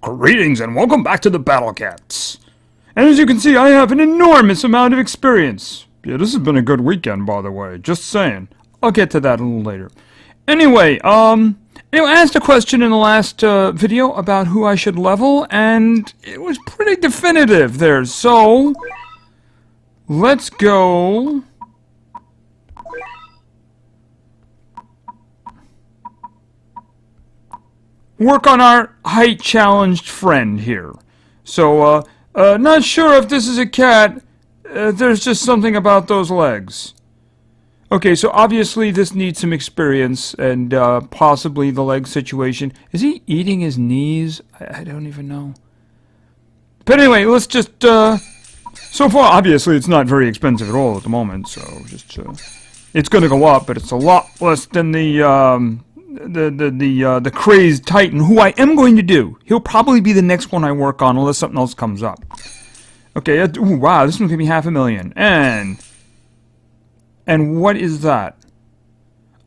Greetings and welcome back to the Battle Cats. And as you can see, I have an enormous amount of experience. Yeah, this has been a good weekend, by the way. Just saying. I'll get to that a little later. Anyway, I asked a question in the last video about who I should level, and it was pretty definitive there. So, let's go. Work on our height-challenged friend here. So, not sure if this is a cat. There's just something about those legs. Okay, so obviously this needs some experience, and possibly the leg situation. Is he eating his knees? I don't even know. But anyway, let's just, so far, obviously, it's not very expensive at all at the moment, so just, it's gonna go up, but it's a lot less than the crazed Titan, who I am going to do. He'll probably be the next one I work on, unless something else comes up. Okay, ooh, wow, this one's gonna be $500,000, and what is that?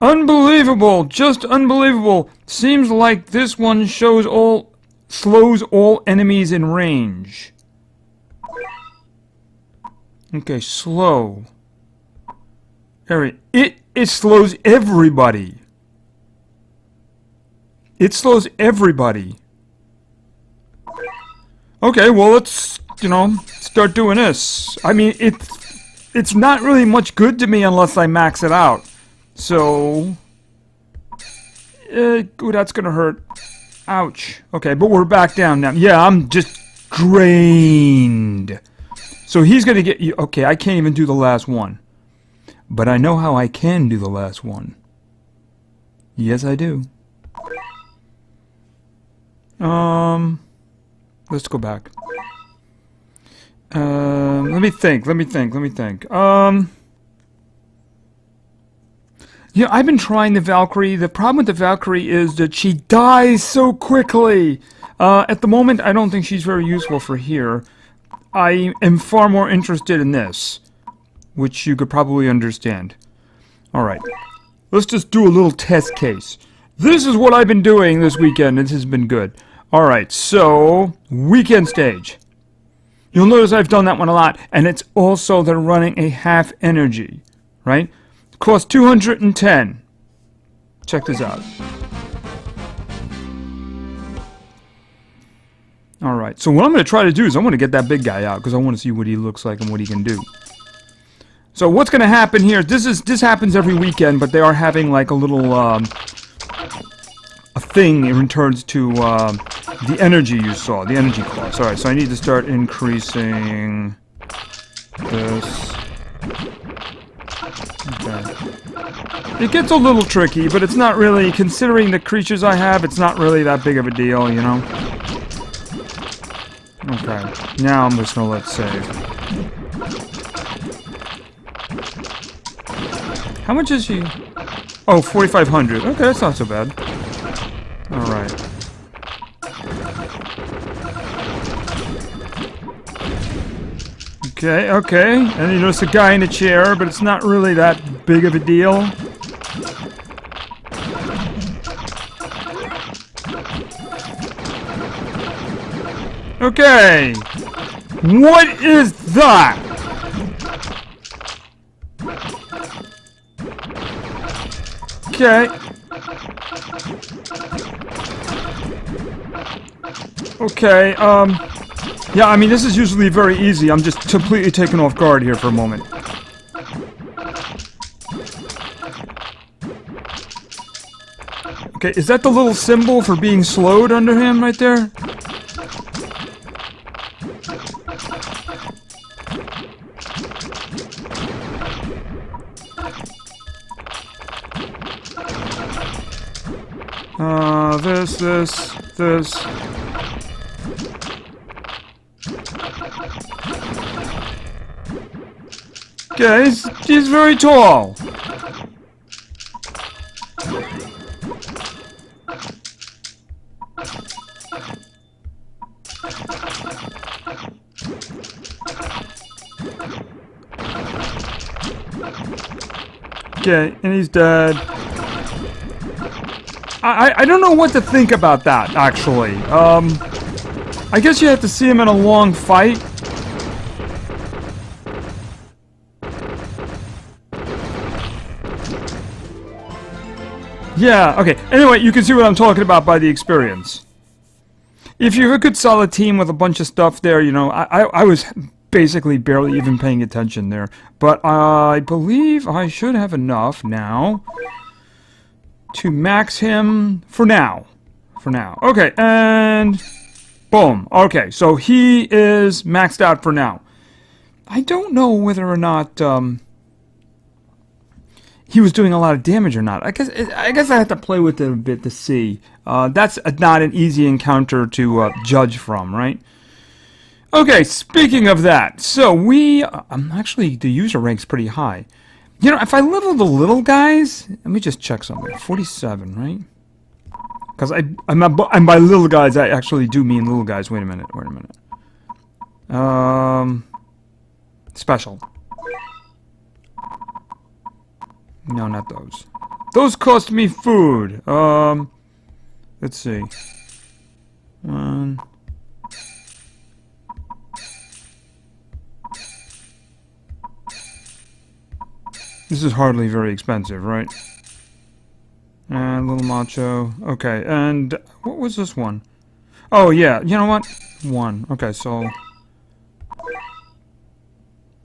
Unbelievable, just unbelievable. Seems like this one slows all enemies in range. Okay, slow. It slows everybody. It slows everybody. Okay, well, let's, start doing this. I mean, it's not really much good to me unless I max it out. So, ooh, that's gonna hurt. Ouch. Okay, but we're back down now. Yeah, I'm just drained. So he's gonna get you. Okay, I can't even do the last one. But I know how I can do the last one. Yes, I do. Let's go back. Let me think. Yeah, I've been trying the Valkyrie. The problem with the Valkyrie is that she dies so quickly. At the moment, I don't think she's very useful for here. I am far more interested in this, which you could probably understand. Alright, let's just do a little test case. This is what I've been doing this weekend. This has been good. Alright, so, weekend stage. You'll notice I've done that one a lot, and it's also they're running a half energy, right? It costs 210. Check this out. Alright, so what I'm going to try to do is I'm going to get that big guy out, because I want to see what he looks like and what he can do. So what's going to happen here, this happens every weekend, but they are having like a little, a thing in returns to, the energy you saw, the energy cost. Alright, so I need to start increasing this. Okay. It gets a little tricky, but it's not really, considering the creatures I have, it's not really that big of a deal, you know? Okay, now I'm just gonna let save. How much is he? Oh, 4,500. Okay, that's not so bad. Alright. Okay. And you notice a guy in a chair, but it's not really that big of a deal. Okay. What is that? Okay. Okay, yeah, I mean, this is usually very easy. I'm just completely taken off guard here for a moment. Okay, is that the little symbol for being slowed under him right there? This. Okay, he's very tall. Okay, and he's dead. I don't know what to think about that, actually. I guess you have to see him in a long fight. Yeah, okay. Anyway, you can see what I'm talking about by the experience. If you have a good solid team with a bunch of stuff there, you know, I was basically barely even paying attention there. But I believe I should have enough now to max him for now. For now. Okay, and boom. Okay, so he is maxed out for now. I don't know whether or not he was doing a lot of damage or not. I guess I have to play with it a bit to see. That's not an easy encounter to judge from, right? Okay, speaking of that, so actually, the user rank's pretty high. You know, if I level the little guys, let me just check something. 47, right? Because and by little guys, I actually do mean little guys. Wait a minute. Special. No, not those. Those cost me food. Let's see. This is hardly very expensive, right? And little macho. Okay, and what was this one? Oh, yeah, you know what? 1. Okay, so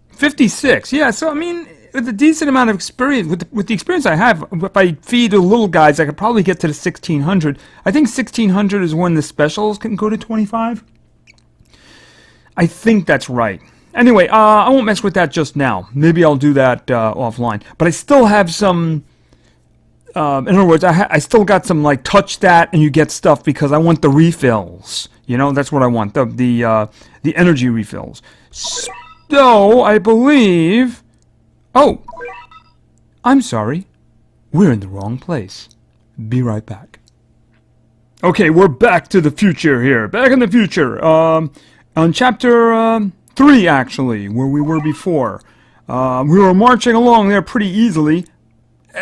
56. Yeah, so I mean, with a decent amount of experience, with the experience I have, if I feed the little guys, I could probably get to the 1600. I think 1600 is when the specials can go to 25. I think that's right. Anyway, I won't mess with that just now. Maybe I'll do that offline. But I still have some. In other words, I still got some like touch that and you get stuff because I want the refills. You know, that's what I want. The energy refills. So I believe. Oh, I'm sorry. We're in the wrong place. Be right back. Okay, we're back to the future here. Back in the future. On chapter 3, actually, where we were before. We were marching along there pretty easily.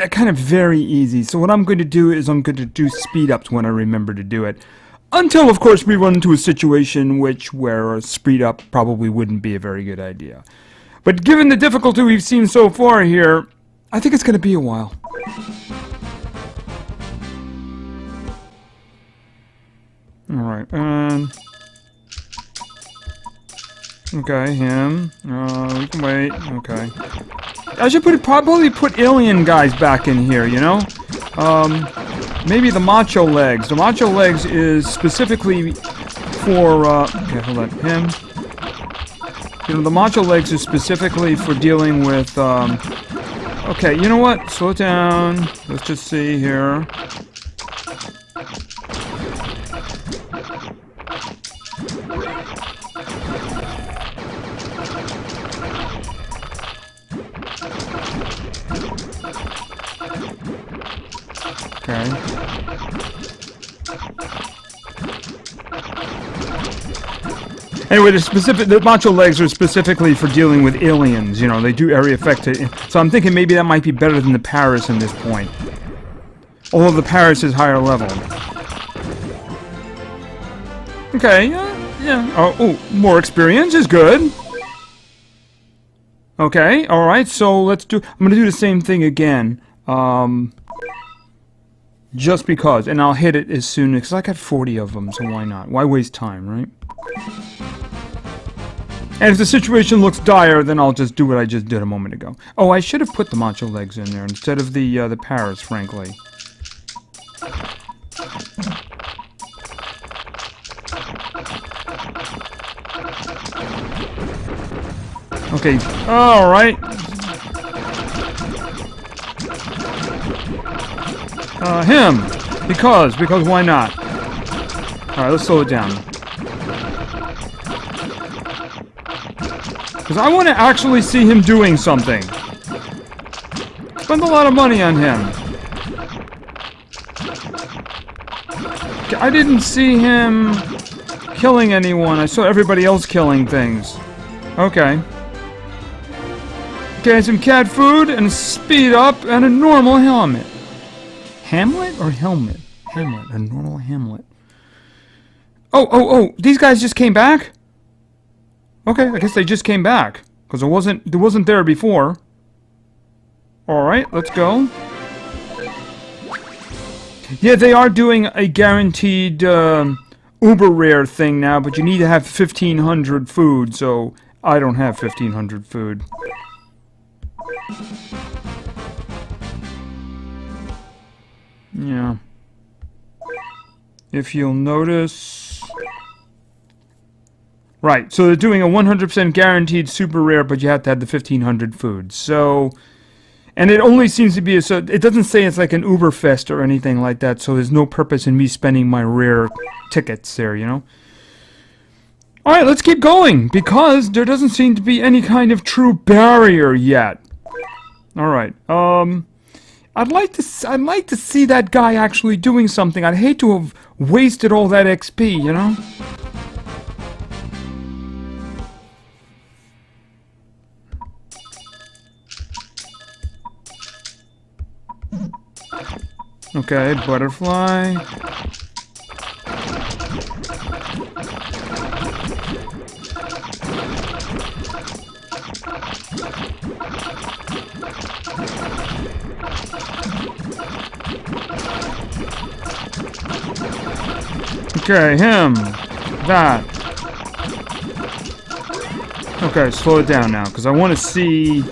Kind of very easy. So what I'm going to do is I'm going to do speed-ups when I remember to do it. Until, of course, we run into a situation where a speed-up probably wouldn't be a very good idea. But given the difficulty we've seen so far here, I think it's going to be a while. Alright, and... Okay, him. We can wait. Okay. I should probably put alien guys back in here, you know? Maybe the macho legs. The macho legs is specifically for, okay, hold on. Him. You know, the macho legs is specifically for dealing with, okay, you know what? Slow down. Let's just see here. Okay. Anyway, the macho legs are specifically for dealing with aliens. You know, they do area effect. So I'm thinking maybe that might be better than the Paris in this point. Although the Paris is higher level. Okay, yeah. Oh, more experience is good. Okay, alright, so let's do... I'm gonna do the same thing again. Just because. And I'll hit it as soon as... Because I got 40 of them, so why not? Why waste time, right? And if the situation looks dire, then I'll just do what I just did a moment ago. Oh, I should have put the macho legs in there instead of the Paris, frankly. Okay, alright. Him! Because why not? Alright, let's slow it down. Because I want to actually see him doing something. Spend a lot of money on him. I didn't see him killing anyone. I saw everybody else killing things. Okay. Okay, some cat food and a speed up and a normal helmet. Hamlet or helmet? Hamlet, a normal Hamlet. Oh, these guys just came back? Okay, I guess they just came back. Because it wasn't there before. Alright, let's go. Yeah, they are doing a guaranteed uber rare thing now, but you need to have 1,500 food, so I don't have 1,500 food. Yeah. If you'll notice... Right, so they're doing a 100% guaranteed super rare, but you have to have the 1,500 food. So... And it only seems to be so it doesn't say it's like an Uberfest or anything like that, so there's no purpose in me spending my rare tickets there, you know? Alright, let's keep going, because there doesn't seem to be any kind of true barrier yet. Alright, I'd like to see that guy actually doing something. I'd hate to have wasted all that XP, you know? Okay, butterfly. Okay, him. That. Okay, slow it down now, because I want to see...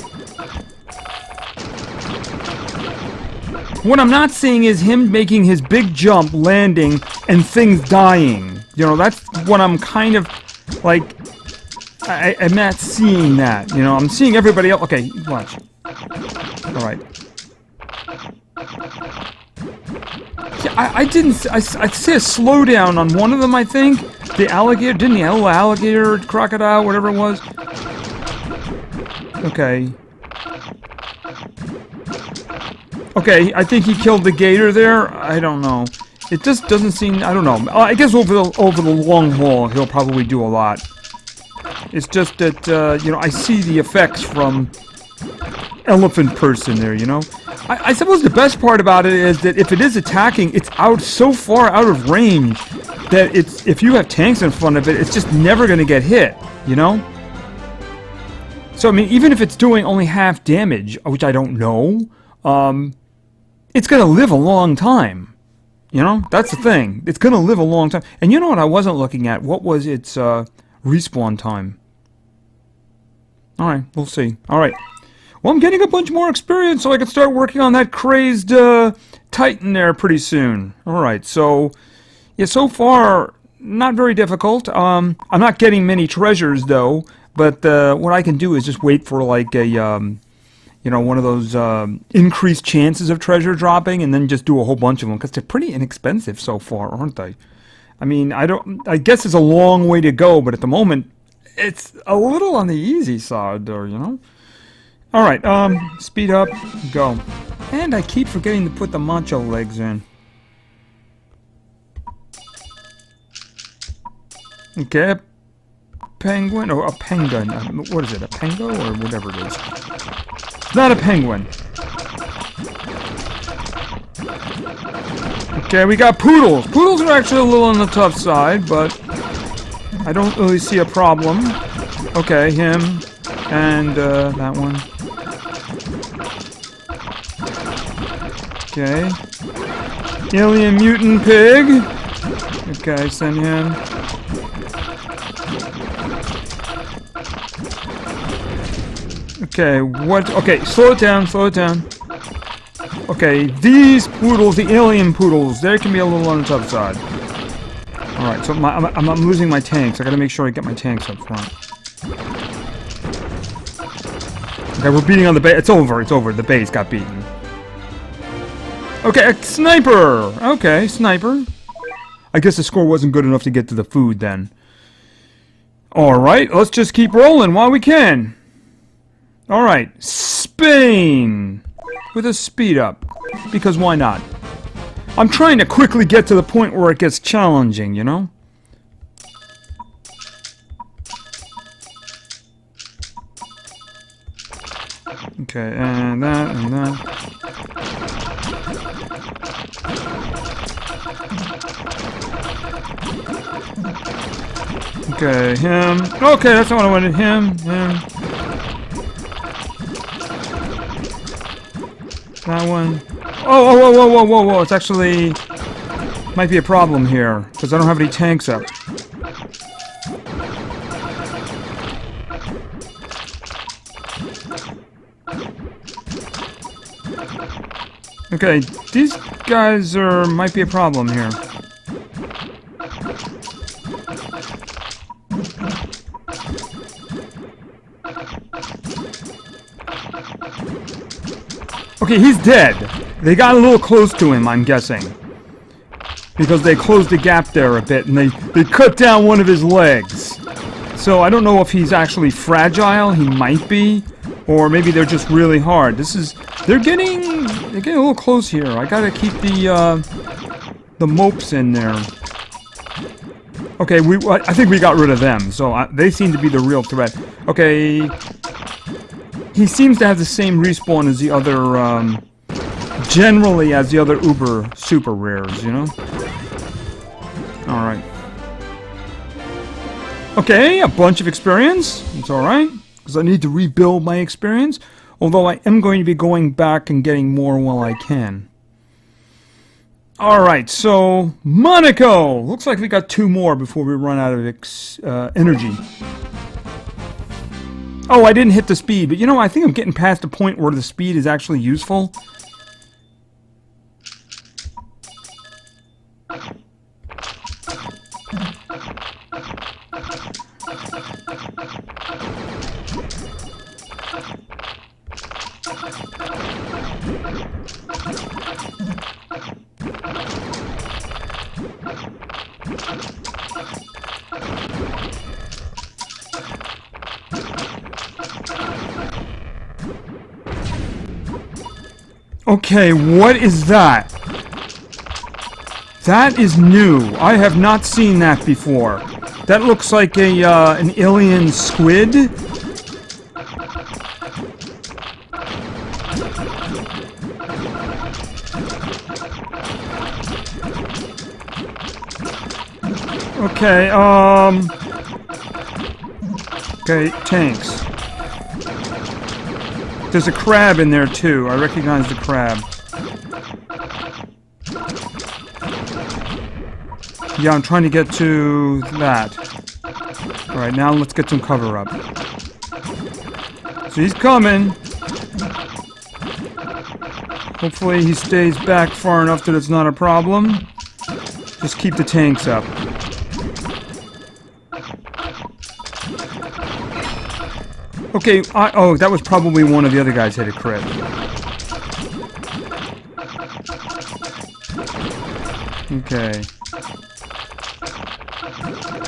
What I'm not seeing is him making his big jump, landing, and things dying. You know, that's what I'm kind of, like... I'm not seeing that, you know? I'm seeing everybody else... Okay, watch. Alright. Yeah, I didn't... I see a slowdown on one of them, I think. The alligator... Didn't the alligator, crocodile, whatever it was? Okay. Okay, I think he killed the gator there. I don't know. It just doesn't seem... I don't know. I guess over the long haul, he'll probably do a lot. It's just that, you know, I see the effects from elephant person there, you know? I suppose the best part about it is that if it is attacking, it's out so far out of range that it's... If you have tanks in front of it, it's just never going to get hit, you know? So, I mean, even if it's doing only half damage, which I don't know... it's gonna live a long time. You know? That's the thing. It's gonna live a long time. And you know what I wasn't looking at? What was its, respawn time? Alright, we'll see. Alright. Well, I'm getting a bunch more experience so I can start working on that crazed, Titan there pretty soon. Alright, so... Yeah, so far, not very difficult. I'm not getting many treasures, though. But, what I can do is just wait for, like, a, you know, one of those increased chances of treasure dropping, and then just do a whole bunch of them, because they're pretty inexpensive so far, aren't they? I mean, I guess it's a long way to go, but at the moment, it's a little on the easy side there, you know? Alright, speed up, go. And I keep forgetting to put the macho legs in. Okay, penguin, or a penguin, what is it, a pengo, or whatever it is. It's not a penguin. Okay, we got poodles. Poodles are actually a little on the tough side, but I don't really see a problem. Okay, him, and that one. Okay. Alien mutant pig. Okay, send him. Okay, what? Okay, slow it down, slow it down. Okay, these poodles, the alien poodles, they can be a little on the tough side. Alright, so I'm losing my tanks. I gotta make sure I get my tanks up front. Okay, we're beating on the base. It's over, it's over. The base got beaten. Okay, a sniper! Okay, sniper. I guess the score wasn't good enough to get to the food then. Alright, let's just keep rolling while we can. Alright, Spain! With a speed up. Because why not? I'm trying to quickly get to the point where it gets challenging, you know? Okay, and that, and that. Okay, him. Okay, that's not what I wanted. Him. That one. Whoa. It's actually... might be a problem here, because I don't have any tanks up. Okay, these guys might be a problem here. Okay, he's dead. They got a little close to him, I'm guessing. Because they closed the gap there a bit, and they cut down one of his legs. So I don't know if he's actually fragile. He might be. Or maybe they're just really hard. They're getting a little close here. I gotta keep the mopes in there. Okay, I think we got rid of them. So they seem to be the real threat. Okay. He seems to have the same respawn as the other, generally as the other uber super rares, you know? Alright. Okay, a bunch of experience. It's alright, because I need to rebuild my experience. Although I am going to be going back and getting more while I can. Alright, so Monaco! Looks like we got 2 more before we run out of energy. Oh, I didn't hit the speed, but you know, I think I'm getting past the point where the speed is actually useful. Okay, what is that? That is new. I have not seen that before. That looks like an alien squid. Okay, okay, tanks. There's a crab in there too. I recognize the crab. Yeah, I'm trying to get to that. Alright, now let's get some cover up. So he's coming. Hopefully he stays back far enough that it's not a problem. Just keep the tanks up. Okay, oh, that was probably one of the other guys hit a crit. Okay.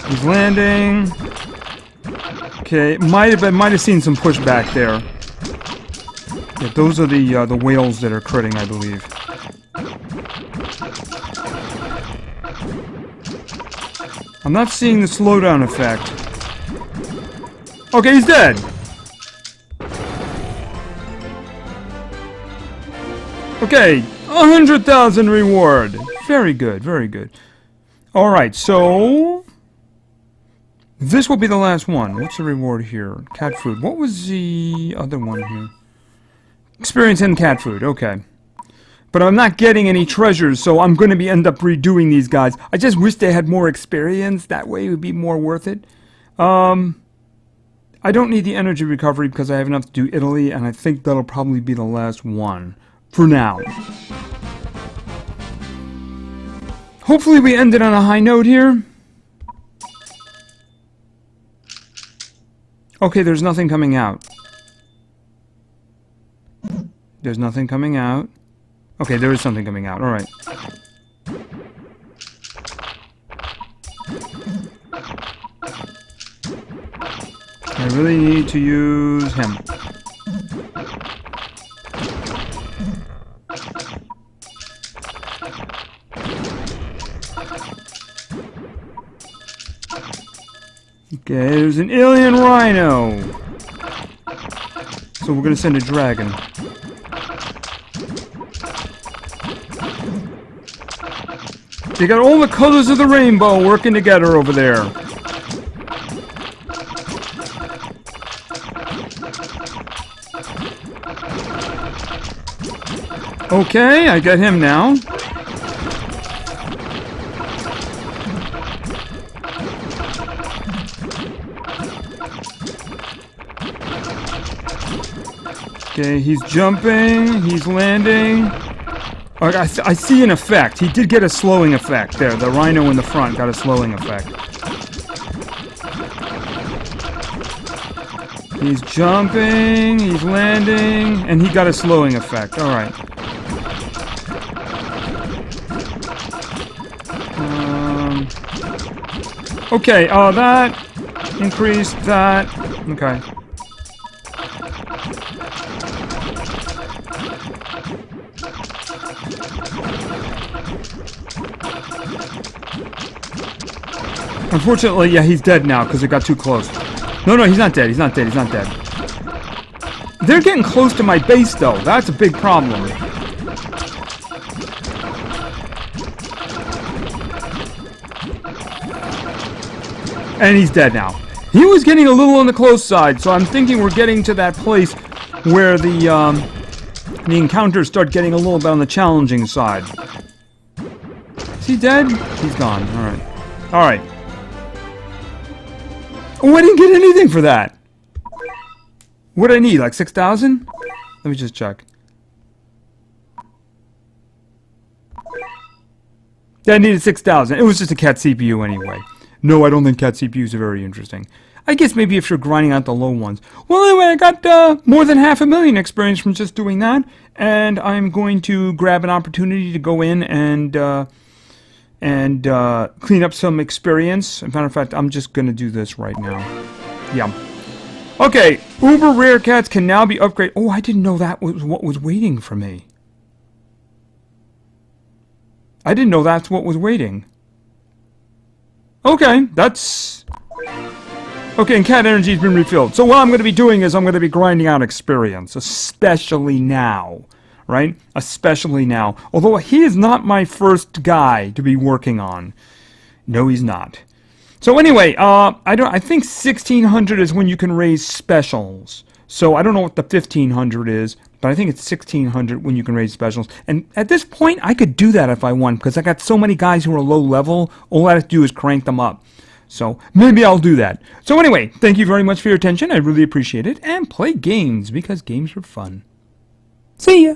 He's landing. Okay, might have seen some pushback there. Yeah, those are the whales that are critting, I believe. I'm not seeing the slowdown effect. Okay, he's dead. Okay, 100,000 reward. Very good, very good. Alright, so... this will be the last one. What's the reward here? Cat food. What was the other one here? Experience and cat food, okay. But I'm not getting any treasures, so I'm going to end up redoing these guys. I just wish they had more experience. That way it would be more worth it. I don't need the energy recovery because I have enough to do Italy, and I think that'll probably be the last one. For now. Hopefully we ended on a high note here. Okay, there's nothing coming out. There's nothing coming out. Okay, there is something coming out. Alright. I really need to use him. Okay, there's an alien rhino. So we're gonna send a dragon. You got all the colors of the rainbow working together over there. Okay, I got him now. Okay, he's jumping, he's landing. I see an effect. He did get a slowing effect there. The rhino in the front got a slowing effect. He's jumping, he's landing, and he got a slowing effect. Alright. Okay, that increased that. Okay. Unfortunately, yeah, he's dead now because it got too close. No, he's not dead. He's not dead. He's not dead. They're getting close to my base, though. That's a big problem. And he's dead now. He was getting a little on the close side, so I'm thinking we're getting to that place where the encounters start getting a little bit on the challenging side. Is he dead? He's gone. Alright. Alright. Oh, I didn't get anything for that! What do I need? Like 6,000? Let me just check. Yeah, I needed 6,000. It was just a cat CPU anyway. No, I don't think cat CPUs are very interesting. I guess maybe if you're grinding out the low ones. Well, anyway, I got more than 500,000 experience from just doing that. And I'm going to grab an opportunity to go in and clean up some experience. As a matter of fact, I'm just going to do this right now. Yeah. Okay, Uber Rare Cats can now be upgraded. Oh, I didn't know that was what was waiting for me. I didn't know that's what was waiting. Okay, that's... Okay, and cat energy has been refilled. So what I'm going to be doing is I'm going to be grinding out experience, especially now. Right? Especially now. Although he is not my first guy to be working on. No, he's not. So anyway, I think 1,600 is when you can raise specials. So I don't know what the 1,500 is, but I think it's 1,600 when you can raise specials. And at this point, I could do that if I want, because I got so many guys who are low level. All I have to do is crank them up. So maybe I'll do that. So anyway, thank you very much for your attention. I really appreciate it. And play games, because games are fun. See ya!